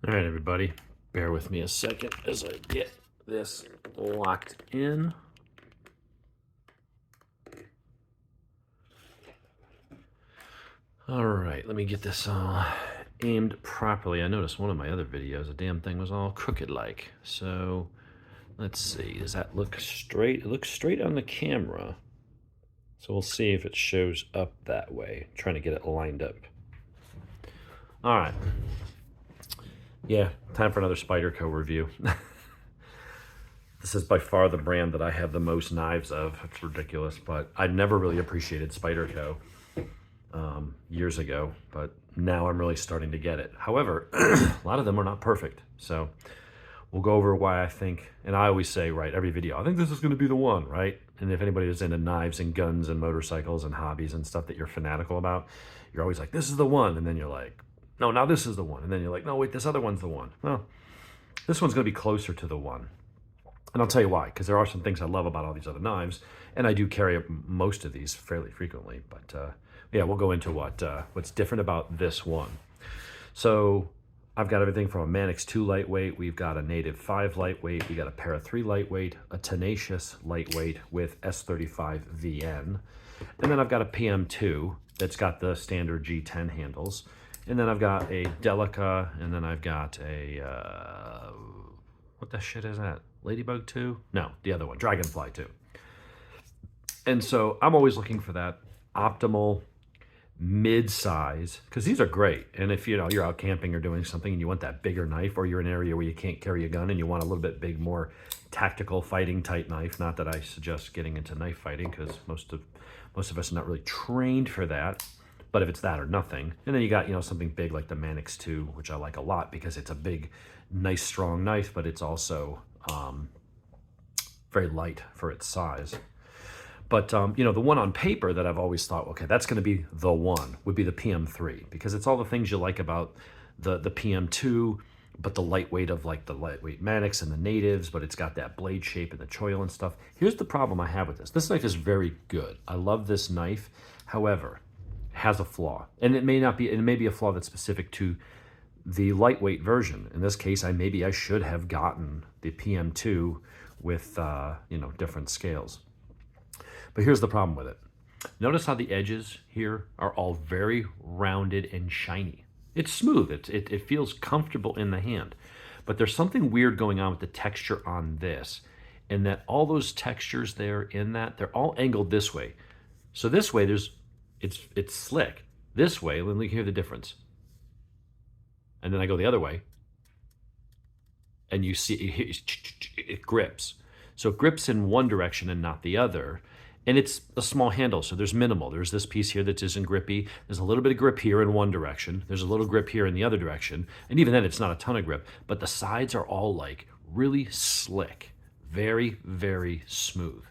All right, everybody, bear with me a second as I get this locked in. All right, let me get this aimed properly. I noticed one of my other videos, the damn thing was all crooked like. So let's see, does that look straight? It looks straight on the camera. So we'll see if it shows up that way. I'm trying to get it lined up. All right. Yeah, time for another Spyderco review. This is by far the brand that I have the most knives of. It's ridiculous, but I never really appreciated Spyderco years ago, but now I'm really starting to get it. However, a lot of them are not perfect. So we'll go over why I think, and I always say, right, every video, I think this is going to be the one, right? And if anybody is into knives and guns and motorcycles and hobbies and stuff that you're fanatical about, you're always like, this is the one. And then you're like, no, now this is the one. And then you're like, no, wait, this other one's the one. Well, this one's going to be closer to the one. And I'll tell you why, because there are some things I love about all these other knives, and I do carry most of these fairly frequently. But yeah, we'll go into what's different about this one. So I've got everything from a Manix 2 lightweight, we've got a native 5 lightweight, we got a Para 3 lightweight, a Tenacious lightweight with S35VN, and then I've got a PM2 that's got the standard G10 handles, and then I've got a Delica, and then I've got a what the shit is that? Ladybug 2? No, the other one, Dragonfly 2. And so I'm always looking for that optimal mid-size, because these are great. And if you're out camping or doing something and you want that bigger knife, or you're in an area where you can't carry a gun and you want a little bit big, more tactical fighting type knife, not that I suggest getting into knife fighting, because most of us are not really trained for that. But if it's that or nothing, and then you got something big like the Manix 2, which I like a lot because it's a big, nice, strong knife, but it's also very light for its size. But the one on paper that I've always thought, okay, that's going to be the one, would be the PM3, because it's all the things you like about the PM2, but the lightweight of like the lightweight Manix and the natives, but it's got that blade shape and the choil and stuff. Here's the problem I have with this. This knife is very good. I love this knife. However, it has a flaw, and it may be a flaw that's specific to the lightweight version. In this case, maybe I should have gotten the PM2 with different scales. But here's the problem with it. Notice how the edges here are all very rounded and shiny. It's smooth. It feels comfortable in the hand. But there's something weird going on with the texture on this, in that all those textures there in that, they're all angled this way. So this way, it's slick. This way, let me hear the difference. And then I go the other way, and you see it grips. So it grips in one direction and not the other. And it's a small handle, so there's minimal. There's this piece here that isn't grippy. There's a little bit of grip here in one direction. There's a little grip here in the other direction. And even then, it's not a ton of grip. But the sides are all like really slick, very, very smooth.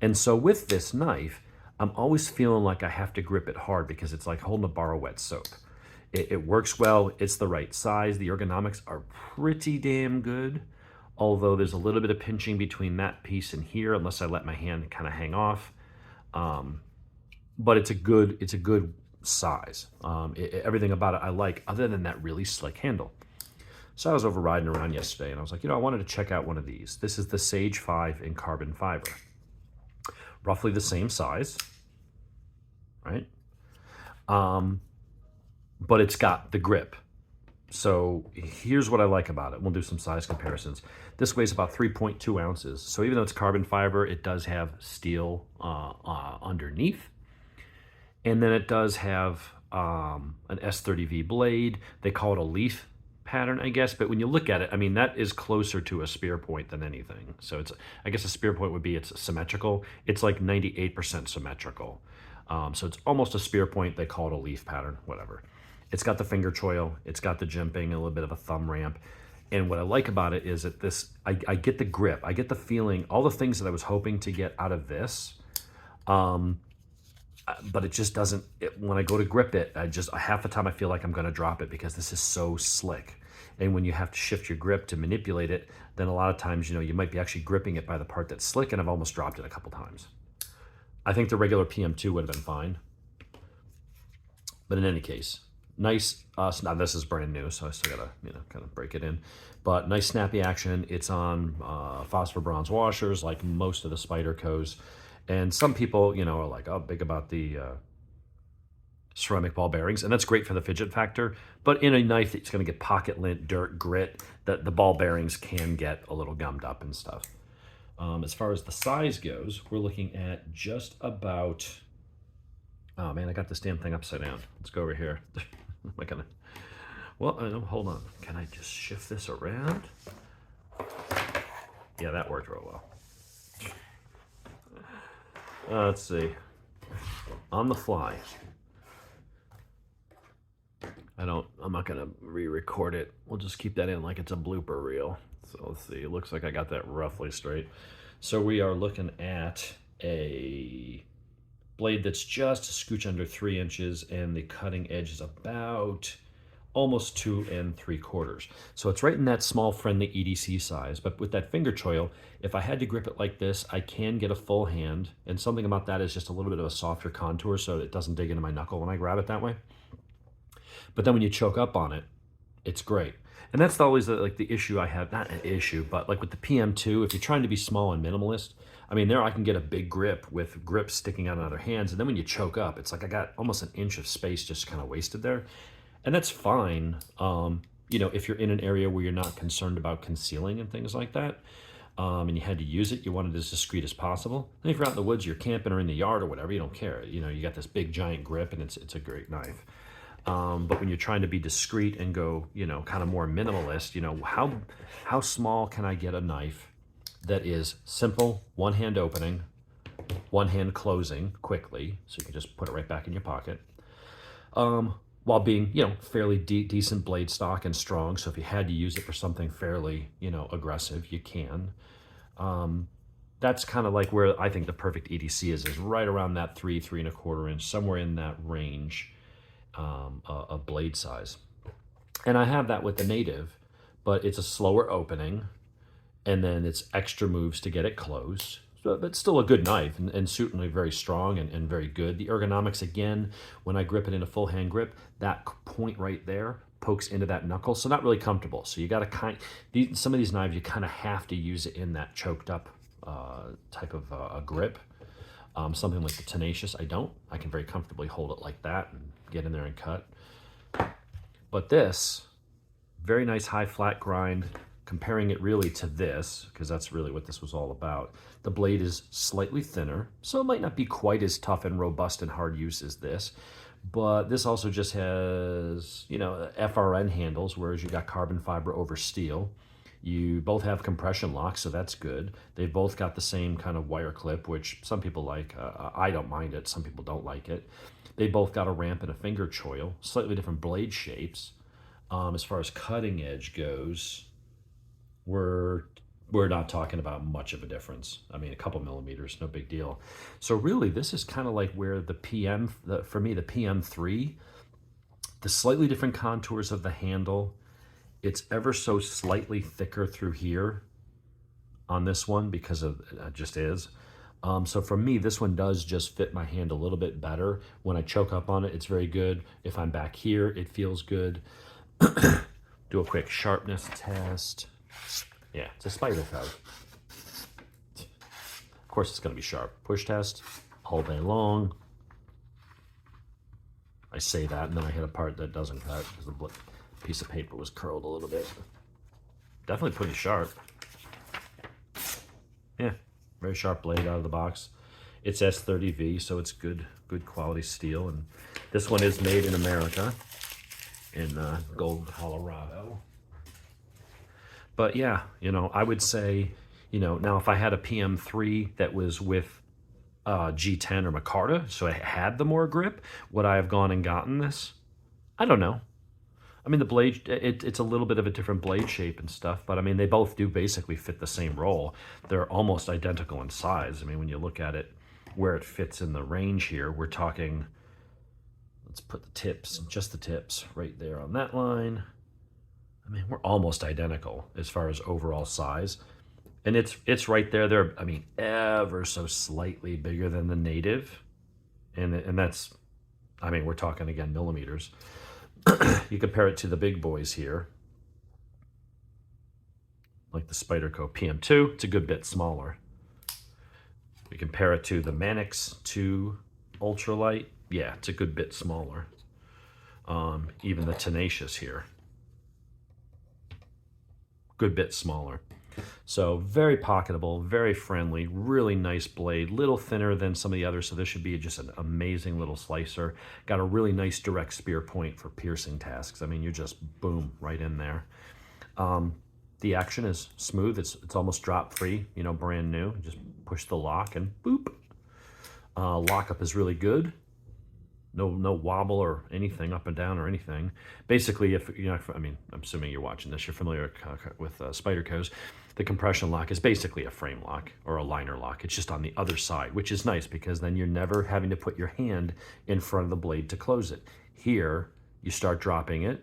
And so with this knife, I'm always feeling like I have to grip it hard, because it's like holding a bar of wet soap. It works well. It's the right size. The ergonomics are pretty damn good. Although there's a little bit of pinching between that piece and here, unless I let my hand kind of hang off. But it's a good size. Everything about it I like, other than that really slick handle. So I was over riding around yesterday, and I was like, I wanted to check out one of these. This is the Sage 5 in carbon fiber. Roughly the same size, right? But it's got the grip. So here's what I like about it. We'll do some size comparisons. This weighs about 3.2 ounces. So even though it's carbon fiber, it does have steel underneath. And then it does have an S30V blade. They call it a leaf pattern, I guess. But when you look at it, I mean, that is closer to a spear point than anything. So I guess a spear point would be it's symmetrical. It's like 98% symmetrical. So it's almost a spear point. They call it a leaf pattern, whatever. It's got the finger choil, it's got the jimping, a little bit of a thumb ramp. And what I like about it is that I get the grip, I get the feeling, all the things that I was hoping to get out of this, but it just doesn't, when I go to grip it, half the time I feel like I'm gonna drop it, because this is so slick. And when you have to shift your grip to manipulate it, then a lot of times, you might be actually gripping it by the part that's slick, and I've almost dropped it a couple times. I think the regular PM2 would have been fine. But in any case, Nice, now this is brand new, so I still gotta, kind of break it in. But nice snappy action. It's on phosphor bronze washers, like most of the Spydercos. And some people, are like, oh, big about the ceramic ball bearings, and that's great for the fidget factor. But in a knife, it's gonna get pocket lint, dirt, grit, that the ball bearings can get a little gummed up and stuff. As far as the size goes, we're looking at just about, oh man, I got this damn thing upside down. Let's go over here. Am I gonna, well, hold on. Can I just shift this around? Yeah, that worked real well. Let's see. On the fly. I'm not gonna re-record it. We'll just keep that in like it's a blooper reel. So let's see, it looks like I got that roughly straight. So we are looking at a blade that's just a scooch under 3 inches, and the cutting edge is about almost 2 3/4. So it's right in that small friendly EDC size, but with that finger choil, if I had to grip it like this, I can get a full hand, and something about that is just a little bit of a softer contour so it doesn't dig into my knuckle when I grab it that way. But then when you choke up on it, it's great. And that's always the issue I have, not an issue, but like with the PM2, if you're trying to be small and minimalist, I mean, there I can get a big grip with grips sticking out on other hands. And then when you choke up, it's like I got almost an inch of space just kind of wasted there. And that's fine, if you're in an area where you're not concerned about concealing and things like that, and you had to use it, you want it as discreet as possible. And if you're out in the woods, you're camping or in the yard or whatever, you don't care. You got this big giant grip, and it's a great knife. But when you're trying to be discreet and go, kind of more minimalist, how small can I get a knife that is simple, one hand opening, one hand closing quickly, so you can just put it right back in your pocket, while being, fairly decent blade stock and strong. So if you had to use it for something fairly, aggressive, you can. That's kind of like where I think the perfect EDC is right around that 3 1/4 inch, somewhere in that range. A blade size. And I have that with the native, but it's a slower opening, and then it's extra moves to get it closed. So, but still a good knife, and certainly very strong and very good. The ergonomics, again, when I grip it in a full hand grip, that point right there pokes into that knuckle, so not really comfortable. So you got to some of these knives, you kind of have to use it in that choked up type of a grip. Something like the Tenacious, I don't. I can very comfortably hold it like that and get in there and cut. But this, very nice high flat grind, comparing it really to this, because that's really what this was all about. The blade is slightly thinner, so it might not be quite as tough and robust and hard use as this, but this also just has, FRN handles, whereas you got carbon fiber over steel. You both have compression locks, so that's good. They've both got the same kind of wire clip, which some people like. I don't mind it. Some people don't like it. They both got a ramp and a finger choil, slightly different blade shapes. As far as cutting edge goes, we're not talking about much of a difference. I mean, a couple millimeters, no big deal. So really, this is kind of like where for me, the PM3, the slightly different contours of the handle. It's ever so slightly thicker through here on this one because of it just is. So for me, this one does just fit my hand a little bit better. When I choke up on it, it's very good. If I'm back here, it feels good. Do a quick sharpness test. Yeah, it's a Spyderco. Of course, it's going to be sharp. Push test all day long. I say that, and then I hit a part that doesn't cut because the piece of paper was curled a little bit. Definitely pretty sharp. Yeah, very sharp blade out of the box. It's S30V, so it's good quality steel. And this one is made in America, in Golden, Colorado. But yeah, I would say, now if I had a PM3 that was with G10 or Micarta, so it had the more grip, would I have gone and gotten this? I don't know. I mean, the blade, it's a little bit of a different blade shape and stuff, but I mean, they both do basically fit the same role. They're almost identical in size. I mean, when you look at it, where it fits in the range here, we're talking, let's put the tips, just the tips right there on that line. I mean, we're almost identical as far as overall size. And it's right there. They're, I mean, ever so slightly bigger than the native. And that's, I mean, we're talking, again, millimeters. You compare it to the big boys here, like the Spyderco PM2, it's a good bit smaller. We compare it to the Manix 2 Ultralight, yeah, it's a good bit smaller. Even the Tenacious here, good bit smaller. So very pocketable, very friendly, really nice blade, little thinner than some of the others, so this should be just an amazing little slicer. Got a really nice direct spear point for piercing tasks. I mean, you're just boom, right in there. The action is smooth, it's almost drop free, you know, brand new. Just push the lock and boop. Lockup is really good. No wobble or anything up and down or anything. Basically, if you know, I mean, I'm assuming you're watching this, you're familiar with Spyderco's. The compression lock is basically a frame lock or a liner lock. It's just on the other side, which is nice because then you're never having to put your hand in front of the blade to close it. Here, you start dropping it,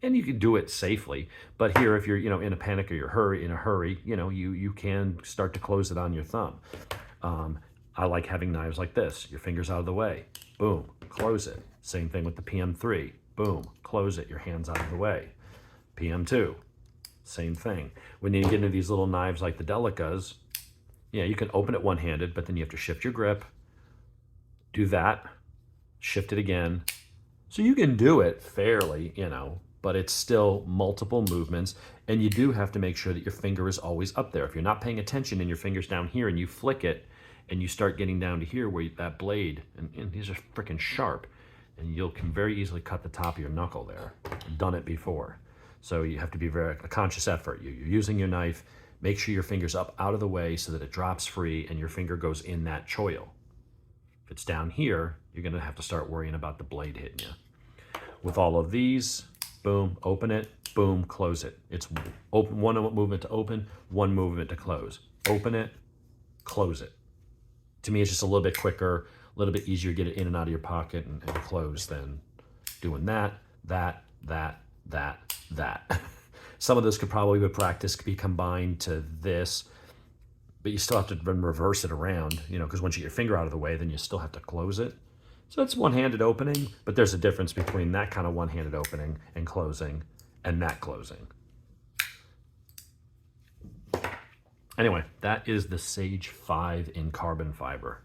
and you can do it safely. But here, if you're in a panic or you're in a hurry, you can start to close it on your thumb. I like having knives like this. Your fingers out of the way. Boom, close it. Same thing with the PM3. Boom, close it. Your hands out of the way. PM2, same thing. When you get into these little knives like the Delicas, yeah, you can open it one-handed, but then you have to shift your grip, do that, shift it again. So you can do it fairly, but it's still multiple movements, and you do have to make sure that your finger is always up there. If you're not paying attention and your finger's down here and you flick it, and you start getting down to here where that blade, and these are freaking sharp, and you can very easily cut the top of your knuckle there. I've done it before. So you have to be a conscious effort. You're using your knife, make sure your finger's up out of the way so that it drops free and your finger goes in that choil. If it's down here, you're gonna have to start worrying about the blade hitting you. With all of these, boom, open it, boom, close it. It's open, one movement to open, one movement to close. Open it, close it. To me, it's just a little bit quicker, a little bit easier to get it in and out of your pocket and close than doing that. Some of this could probably, with practice, be combined to this, but you still have to then reverse it around, because once you get your finger out of the way, then you still have to close it. So it's one-handed opening, but there's a difference between that kind of one-handed opening and closing and that closing. Anyway, that is the Sage 5 in carbon fiber.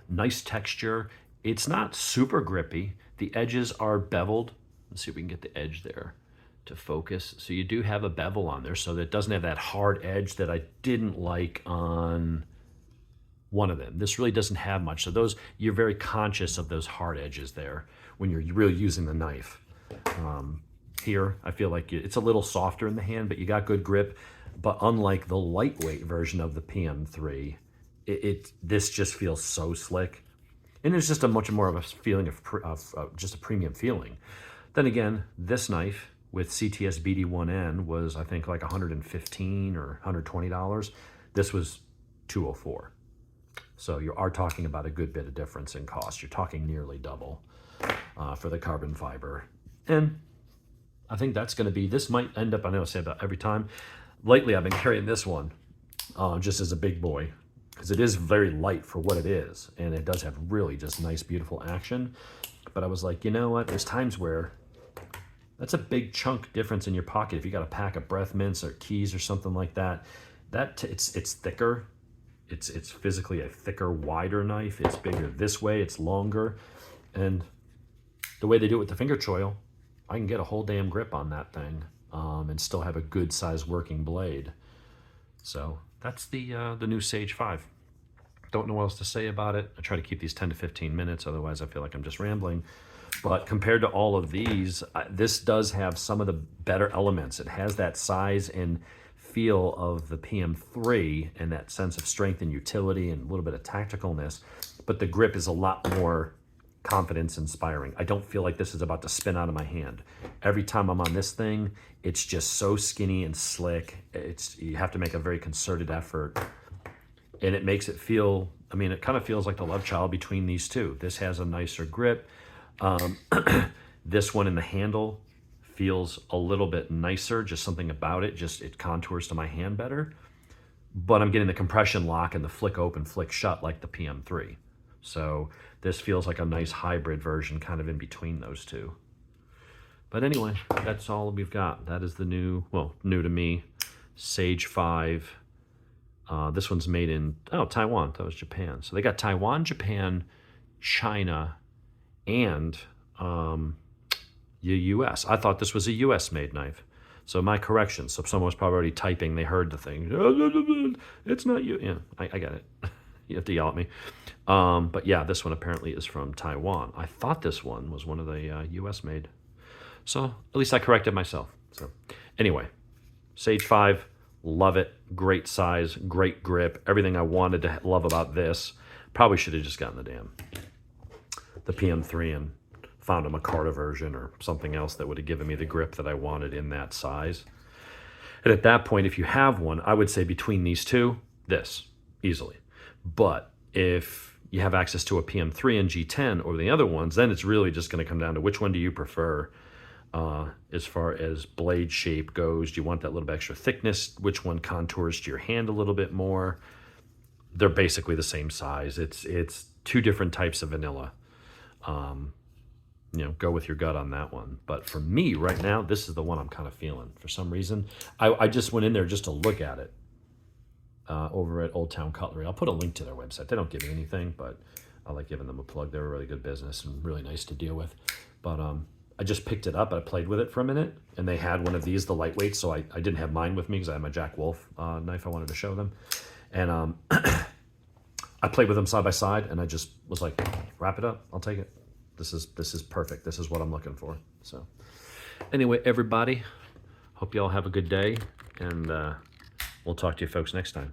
Nice texture. It's not super grippy. The edges are beveled. Let's see if we can get the edge there to focus. So you do have a bevel on there, so that it doesn't have that hard edge that I didn't like on one of them. This really doesn't have much. So those, you're very conscious of those hard edges there when you're really using the knife. Here, I feel like it's a little softer in the hand, but you got good grip. But unlike the lightweight version of the PM3, this just feels so slick. And there's just a much more of a feeling of just a premium feeling. Then again, this knife with CTS BD1N was, I think, like $115 or $120. This was $204. So you are talking about a good bit of difference in cost. You're talking nearly double for the carbon fiber. And I think that's going to be, this might end up, I know I say about every time, lately I've been carrying this one just as a big boy because it is very light for what it is, and it does have really just nice, beautiful action. But I was like, you know what? There's times where that's a big chunk difference in your pocket. If you got a pack of breath mints or keys or something like that, it's thicker. It's physically a thicker, wider knife. It's bigger this way. It's longer, and the way they do it with the finger choil, I can get a whole damn grip on that thing. And still have a good size working blade. So that's the new Sage 5. Don't know what else to say about it. I try to keep these 10 to 15 minutes, otherwise I feel like I'm just rambling. But compared to all of these, this does have some of the better elements. It has that size and feel of the PM3 and that sense of strength and utility and a little bit of tacticalness, but the grip is a lot more confidence inspiring. I don't feel like this is about to spin out of my hand. Every time I'm on this thing, it's just so skinny and slick. You have to make a very concerted effort, and it makes it feel, I mean, it kind of feels like the love child between these two. This has a nicer grip. This one in the handle feels a little bit nicer, just something about it, just it contours to my hand better. But I'm getting the compression lock and the flick open, flick shut like the PM3. So this feels like a nice hybrid version kind of in between those two. But anyway, that's all we've got. That is the new, well, new to me, Sage 5. This one's made in, Taiwan. That was Japan. So they got Taiwan, Japan, China, and the US. I thought this was a US made knife. So my correction. So someone was probably already typing. They heard the thing. It's not you. Yeah, I get it. You have to yell at me. But yeah, this one apparently is from Taiwan. I thought this one was one of the US made. So at least I corrected myself. So anyway, Sage 5, love it. Great size, great grip. Everything I wanted to love about this. Probably should have just gotten the PM3 and found a Micarta version or something else that would have given me the grip that I wanted in that size. And at that point, if you have one, I would say between these two, this, easily. But if you have access to a PM3 and G10 or the other ones, then it's really just going to come down to which one do you prefer as far as blade shape goes. Do you want that little bit extra thickness? Which one contours to your hand a little bit more? They're basically the same size. It's two different types of vanilla. Go with your gut on that one. But for me right now, this is the one I'm kind of feeling. For some reason, I just went in there just to look at it over at Old Town Cutlery. I'll put a link to their website. They don't give me anything, but I like giving them a plug. They're a really good business and really nice to deal with. But I just picked it up. I played with it for a minute, and they had one of these, the lightweight, so I didn't have mine with me because I had my Jack Wolf knife I wanted to show them. And I played with them side by side, and I just was like, wrap it up. I'll take it. This is perfect. This is what I'm looking for. So anyway, everybody, hope you all have a good day, and we'll talk to you folks next time.